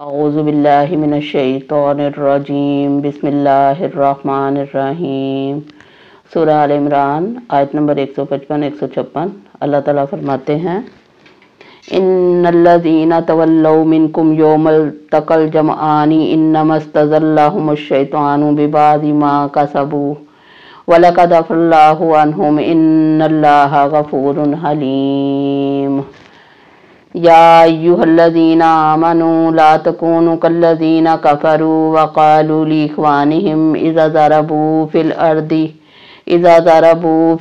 اعوذ باللہ من الشیطان الرجیم بسم اللہ الرحمن الرحیم۔ سورہ آل عمران آیت نمبر 155-156۔ اللہ تعالیٰ فرماتے ہیں ان الذین تولوا منکم یوم التقى الجمعان انما استزلهم الشیطان ببعض ما کسبوا ولقد عفا اللہ عنہم ان اللہ غفور حلیم۔ یا ایہا الذین آمنوا لا تکونوا کالذین کفروا وقالوا لاخوانہم اذا ضربوا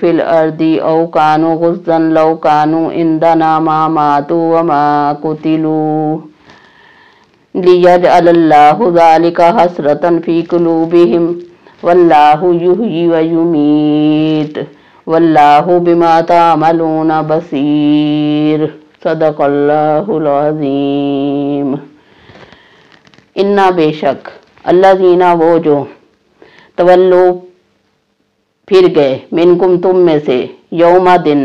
فی الارض او کانوا غزا لو کانوا عندنا ما ماتوا وما قتلوا لیجعل اللہ ذلک حسرۃ فی قلوبہم واللہ یحیی ویمیت واللہ بما تعملون بصیر۔ صدق اللہ العظیم۔ انا بے شک اللہ زینا وہ جو تولو پھر گئے منکم تم میں سے یوم دن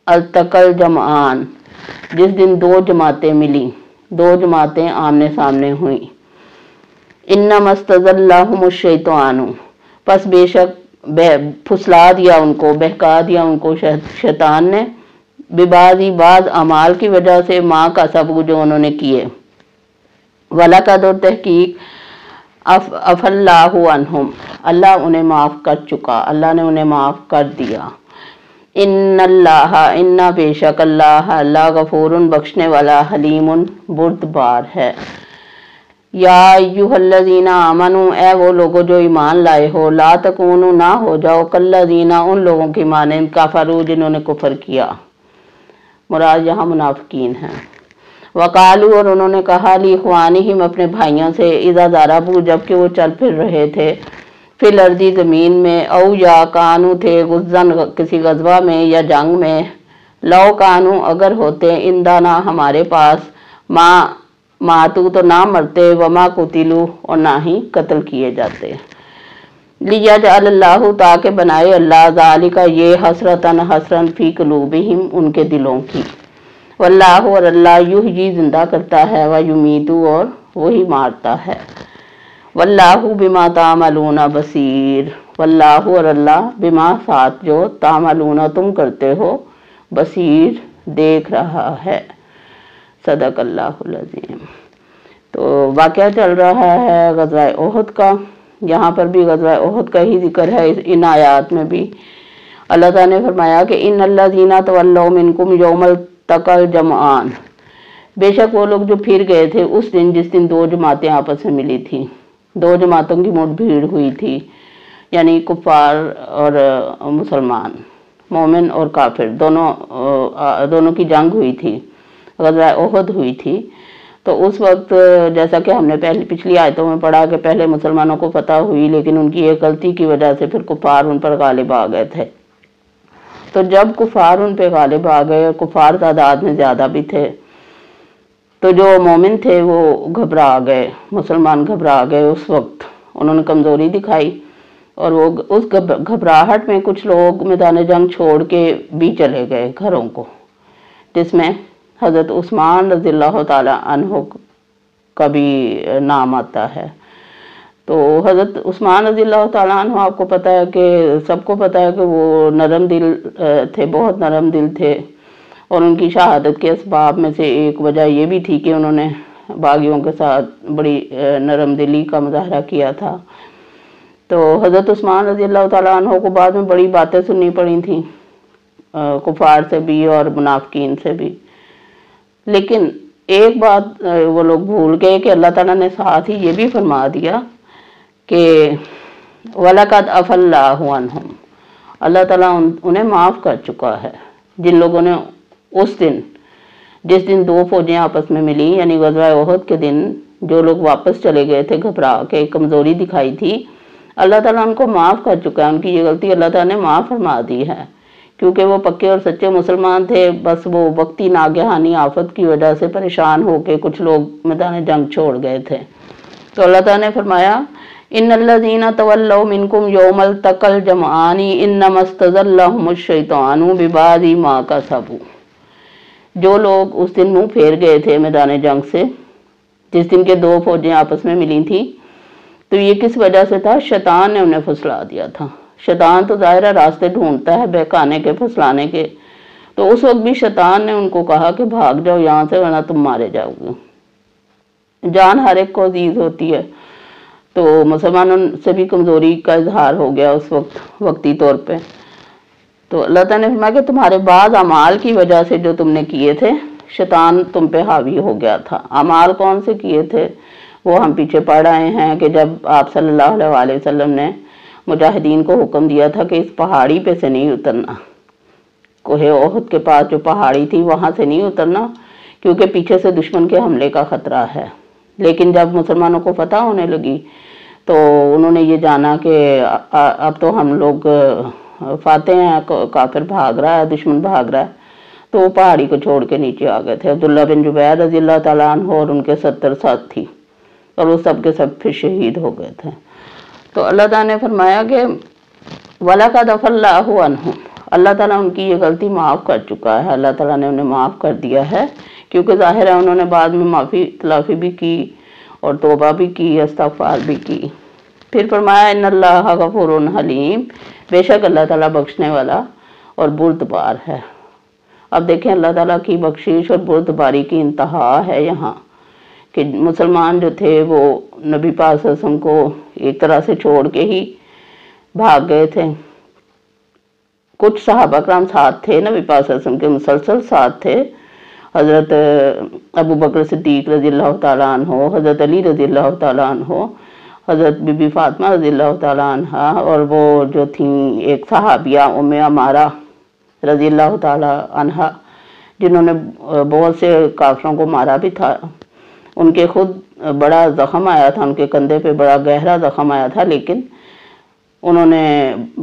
التقل جمعان جس دن دو جماعتیں ملی، دو جماعتیں آمنے سامنے ہوئیں۔ انما استزلهم الشیطان پس بے شک پھسلا دیا ان کو، بہکا دیا ان کو شیطان نے، بعض اعمال کی وجہ سے ماں کا سب جو انہوں نے کیے، وَلَقَدْ اور تحقیق عَفَا اللَّهُ عَنْهُمْ اللہ انہیں معاف کر چکا، اللہ نے انہیں معاف کر دیا۔ ان بے شک اللہ غفور بخشنے والا، حلیم بردبار ہے۔ یا ایھا الذین آمنوا اے وہ لوگوں جو ایمان لائے ہو، لا تکونوا نہ ہو جاؤ کالذین ان لوگوں کی مانند کفروا جنہوں نے کفر کیا، مراد یہاں منافقین ہیں۔ وقالوا اور انہوں نے کہا لاخوانہم اپنے بھائیوں سے، اذا ضربوا جبکہ وہ چل پھر رہے تھے، فی الارض زمین میں، او یا کانوا تھے غزاً کسی غزوہ میں یا جنگ میں، لو کانوا اگر ہوتے عندنا ہمارے پاس، ماتوا تو نہ مرتے، وما قتلوا اور نہ ہی قتل کیے جاتے۔ لیجعل اللہ تاکہ بنائے اللہ ذالک یہ حسرۃ فی قلوبہم ان کے دلوں کی، واللہ اور اللہ یحیی زندہ کرتا ہے، ویمیت اور وہی مارتا ہے، واللہ بما تعملون بصیر واللہ اور اللہ بما ساتھ جو تعملون تم کرتے ہو، بصیر دیکھ رہا ہے۔ صدق اللہ العظیم۔ تو واقعہ چل رہا ہے غزوہ احد کا، یہاں پر بھی غزوہ احد کا ہی ذکر ہے ان آیات میں بھی۔ اللہ تعالیٰ نے فرمایا کہ ان الذین تولوا منکم یوم التقى الجمعان بے شک وہ لوگ جو پھر گئے تھے اس دن جس دن دو جماعتیں آپس میں ملی تھیں، دو جماعتوں کی مٹ بھیڑ ہوئی تھی، یعنی کفار اور مسلمان، مومن اور کافر، دونوں کی جنگ ہوئی تھی، غزوہ احد ہوئی تھی۔ تو اس وقت جیسا کہ ہم نے پچھلی آیتوں میں پڑھا کہ پہلے مسلمانوں کو فتح ہوئی، لیکن ان کی ایک غلطی کی وجہ سے پھر کفار ان پر غالب آ گئے تھے۔ تو جب کفار ان پہ غالب آ گئے، کفار تعداد میں زیادہ بھی تھے، تو جو مومن تھے وہ گھبرا گئے، مسلمان گھبرا گئے، اس وقت انہوں نے کمزوری دکھائی، اور وہ اس گھبراہٹ میں کچھ لوگ میدان جنگ چھوڑ کے بھی چلے گئے گھروں کو، جس میں حضرت عثمان رضی اللہ تعالیٰ عنہ کا بھی نام آتا ہے۔ تو حضرت عثمان رضی اللہ تعالیٰ عنہ آپ کو پتہ ہے کہ سب کو پتہ ہے کہ وہ نرم دل تھے، بہت نرم دل تھے، اور ان کی شہادت کے اسباب میں سے ایک وجہ یہ بھی تھی کہ انہوں نے باغیوں کے ساتھ بڑی نرم دلی کا مظاہرہ کیا تھا۔ تو حضرت عثمان رضی اللہ تعالیٰ عنہ کو بعد میں بڑی باتیں سننی پڑی تھیں کفار سے بھی اور منافقین سے بھی، لیکن ایک بات وہ لوگ بھول گئے کہ اللہ تعالیٰ نے ساتھ ہی یہ بھی فرما دیا کہ وَلَقَدْ عَفَا اللَّهُ عَنْهُمْ اللہ تعالیٰ انہیں معاف کر چکا ہے۔ جن لوگوں نے اس دن جس دن دو فوجیں آپس میں ملی، یعنی غزوہ احد کے دن جو لوگ واپس چلے گئے تھے گھبرا کے، کمزوری دکھائی تھی، اللہ تعالیٰ ان کو معاف کر چکا ہے، ان کی یہ غلطی اللہ تعالیٰ نے معاف فرما دی ہے، کیونکہ وہ پکے اور سچے مسلمان تھے، بس وہ وقتی ناگہانی آفت کی وجہ سے پریشان ہو کے کچھ لوگ میدان جنگ چھوڑ گئے تھے۔ تو اللہ تعالیٰ نے فرمایا ان الذین تولوا منکم یوم التقى الجمعان انما استزلهم الشیطان ببعض ما کسبوا جو لوگ اس دن منہ پھیر گئے تھے میدان جنگ سے، جس دن کے دو فوجیں آپس میں ملی تھیں، تو یہ کس وجہ سے تھا؟ شیطان نے انہیں پھسلا دیا تھا۔ شیطان تو ظاہر ہے راستے ڈھونڈتا ہے بہکانے کے، پھسلانے کے، تو اس وقت بھی شیطان نے ان کو کہا کہ بھاگ جاؤ یہاں سے ورنہ تم مارے جاؤ گے۔ جان ہر ایک کو عزیز ہوتی ہے، تو مسلمانوں سے بھی کمزوری کا اظہار ہو گیا اس وقت وقتی طور پہ۔ تو اللہ تعالیٰ نے فرمایا کہ تمہارے بعض اعمال کی وجہ سے جو تم نے کیے تھے، شیطان تم پہ حاوی ہو گیا تھا۔ اعمال کون سے کیے تھے وہ ہم پیچھے پڑھ آئے ہیں کہ جب آپ صلی اللہ علیہ وسلم نے مجاہدین کو حکم دیا تھا کہ اس پہاڑی پہ سے نہیں اترنا، کوہ احد کے پاس جو پہاڑی تھی وہاں سے نہیں اترنا، کیونکہ پیچھے سے دشمن کے حملے کا خطرہ ہے۔ لیکن جب مسلمانوں کو فتح ہونے لگی تو انہوں نے یہ جانا کہ اب تو ہم لوگ فاتح ہیں، کافر بھاگ رہا ہے، دشمن بھاگ رہا ہے، تو وہ پہاڑی کو چھوڑ کے نیچے آ گئے تھے۔ عبداللہ بن جبیر رضی اللہ تعالیٰ عنہ اور ان کے 70 ساتھی، اور وہ سب کے سب پھر شہید ہو گئے تھے۔ تو اللہ تعالیٰ نے فرمایا کہ وَلَقَدْ عَفَا اللَّهُ عَنْهُمْ، اللہ تعالیٰ ان کی یہ غلطی معاف کر چکا ہے، اللہ تعالیٰ نے انہیں معاف کر دیا ہے، کیونکہ ظاہر ہے انہوں نے بعد میں معافی تلافی بھی کی اور توبہ بھی کی، استغفار بھی کی۔ پھر فرمایا ان اللہ غفور حلیم، بے شک اللہ تعالیٰ بخشنے والا اور بردبار ہے۔ اب دیکھیں اللہ تعالیٰ کی بخشش اور بردباری کی انتہا ہے یہاں کہ مسلمان جو تھے وہ نبی پاک صلی اللہ علیہ وسلم کو ایک طرح سے چھوڑ کے ہی بھاگ گئے تھے۔ کچھ صحابہ کرام ساتھ تھے، نبی پاک صلی اللہ علیہ وسلم کے مسلسل ساتھ تھے، حضرت ابو بکر صدیق رضی اللہ تعالیٰ عنہ، حضرت علی رضی اللہ تعالیٰ عنہ، حضرت بی بی فاطمہ رضی اللہ تعالیٰ عنہ، اور وہ جو تھیں ایک صحابیہ ام عمارہ رضی اللہ تعالیٰ عنہ، جنہوں نے بہت سے کافروں کو مارا بھی تھا۔ ان کے خود بڑا زخم آیا تھا، ان کے کندھے پہ بڑا گہرا زخم آیا تھا، لیکن انہوں نے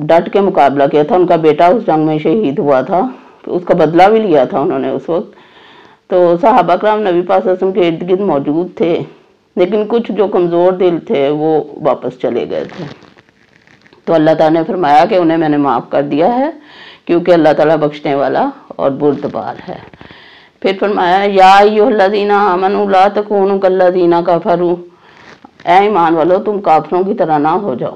ڈٹ کے مقابلہ کیا تھا۔ ان کا بیٹا اس جنگ میں شہید ہوا تھا، اس کا بدلہ بھی لیا تھا انہوں نے اس وقت۔ تو صحابہ کرام نبی پاک صلی اللہ علیہ وسلم کے ارد گرد موجود تھے، لیکن کچھ جو کمزور دل تھے وہ واپس چلے گئے تھے۔ تو اللہ تعالیٰ نے فرمایا کہ انہیں میں نے معاف کر دیا ہے، کیونکہ اللہ تعالیٰ بخشنے والا اور بردبار ہے۔ پھر فرمایا یا ایھا الذین آمنوا لا تکونوا کالذین کفروا، اے ایمان والو تم کافروں کی طرح نہ ہو جاؤ۔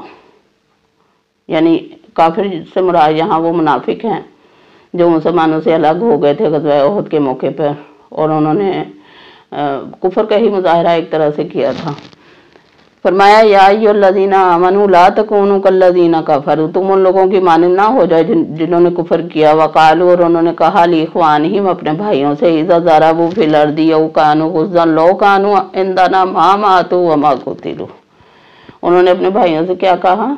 یعنی کافر سے مراد یہاں وہ منافق ہیں جو مسلمانوں سے الگ ہو گئے تھے غزوہ احد کے موقع پر، اور انہوں نے کفر کا ہی مظاہرہ ایک طرح سے کیا تھا۔ فرمایا یا ایھا الذین آمنوا لا تکونوا کالذین کفروا، تم ان لوگوں کی مانند نہ ہو جائے جنہوں نے کفر کیا۔ وقالوا، اور انہوں نے کہا لاخوانہم، اپنے بھائیوں سے، اذا ضربوا فی الارض او کانوا غزا لو کانوا عندنا ما ماتوا وما قتلوا، انہوں نے اپنے بھائیوں سے کیا کہا؟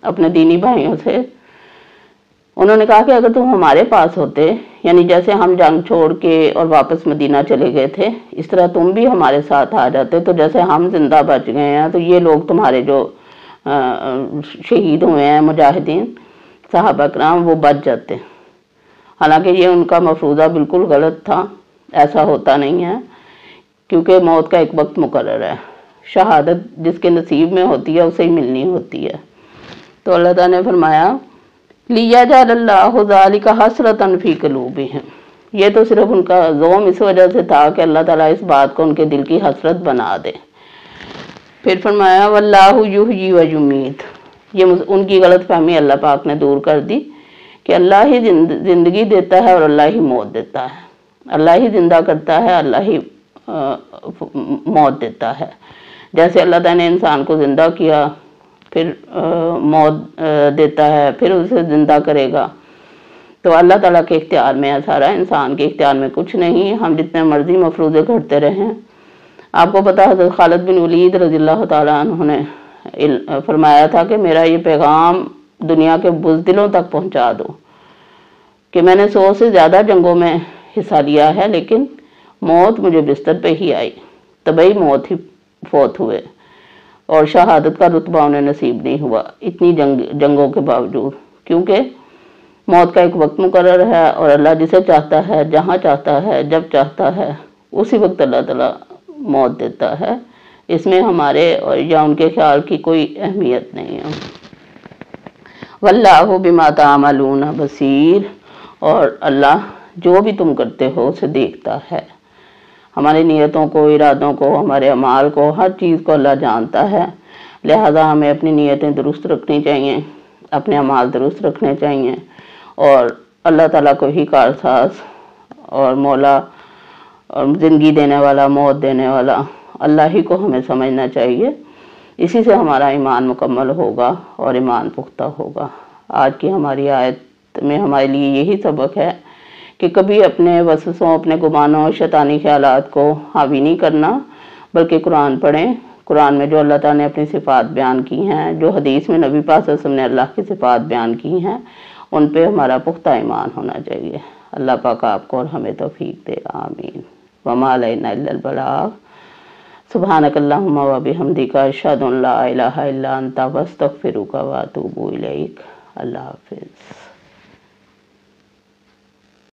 اپنے دینی بھائیوں سے انہوں نے کہا کہ اگر تم ہمارے پاس ہوتے، یعنی جیسے ہم جنگ چھوڑ کے اور واپس مدینہ چلے گئے تھے، اس طرح تم بھی ہمارے ساتھ آ جاتے، تو جیسے ہم زندہ بچ گئے ہیں تو یہ لوگ تمہارے جو شہید ہوئے ہیں مجاہدین صحابہ کرام وہ بچ جاتے۔ حالانکہ یہ ان کا مفروضہ بالکل غلط تھا، ایسا ہوتا نہیں ہے، کیونکہ موت کا ایک وقت مقرر ہے، شہادت جس کے نصیب میں ہوتی ہے اسے ہی ملنی ہوتی ہے۔ تو اللہ تعالیٰ نے فرمایا لِيَجْعَلَ اللَّهُ ذَلِكَ حَسْرَةً فِي قُلُوبِهِمْ، یہ تو صرف ان کا زوم اس وجہ سے تھا کہ اللہ تعالیٰ اس بات کو ان کے دل کی حسرت بنا دے۔ پھر فرمایا وَاللَّهُ يُحْيِي وَيُمِيتُ، یہ ان کی غلط فہمی اللہ پاک نے دور کر دی کہ اللہ ہی زندگی دیتا ہے اور اللہ ہی موت دیتا ہے، اللہ ہی زندہ کرتا ہے، اللہ ہی موت دیتا ہے۔ جیسے اللہ تعالیٰ نے انسان کو زندہ کیا، پھر موت دیتا ہے، پھر اسے زندہ کرے گا، تو اللہ تعالیٰ کے اختیار میں ہے سارا، انسان کے اختیار میں کچھ نہیں۔ ہم جتنے مرضی مفروضے گھڑتے رہیں۔ آپ کو پتا حضرت خالد بن ولید رضی اللہ تعالیٰ عنہ نے فرمایا تھا کہ میرا یہ پیغام دنیا کے بزدلوں تک پہنچا دو کہ میں نے 100 سے زیادہ جنگوں میں حصہ لیا ہے، لیکن موت مجھے بستر پہ ہی آئی، طبعی موت ہی فوت ہوئے، اور شہادت کا رتبہ انہیں نصیب نہیں ہوا اتنی جنگوں کے باوجود، کیونکہ موت کا ایک وقت مقرر ہے، اور اللہ جسے چاہتا ہے، جہاں چاہتا ہے، جب چاہتا ہے، اسی وقت اللہ تعالیٰ موت دیتا ہے۔ اس میں ہمارے یا ان کے خیال کی کوئی اہمیت نہیں ہے۔ واللہ بما تعملون بصیر، اور اللہ جو بھی تم کرتے ہو اسے دیکھتا ہے۔ ہماری نیتوں کو، ارادوں کو، ہمارے اعمال کو، ہر چیز کو اللہ جانتا ہے، لہذا ہمیں اپنی نیتیں درست رکھنی چاہیے، اپنے اعمال درست رکھنے چاہیے، اور اللہ تعالیٰ کو ہی کارساز اور مولا اور زندگی دینے والا، موت دینے والا اللہ ہی کو ہمیں سمجھنا چاہیے۔ اسی سے ہمارا ایمان مکمل ہوگا اور ایمان پختہ ہوگا۔ آج کی ہماری آیت میں ہمارے لیے یہی سبق ہے کہ کبھی اپنے وسوسوں، اپنے گمانوں، شیطانی خیالات کو حاوی نہیں کرنا، بلکہ قرآن پڑھیں۔ قرآن میں جو اللہ تعالیٰ نے اپنی صفات بیان کی ہیں، جو حدیث میں نبی پاک صلی اللہ علیہ وسلم نے اللہ کی صفات بیان کی ہیں، ان پہ ہمارا پختہ ایمان ہونا چاہیے۔ اللہ پاک آپ کو اور ہمیں توفیق دے، آمین۔ وما علینا الا البلاغ۔ سبحانک اللہم و بحمدک، اشہد ان لا الہ الا انت، واستغفرک واتوب الیک۔ اللہ حافظ۔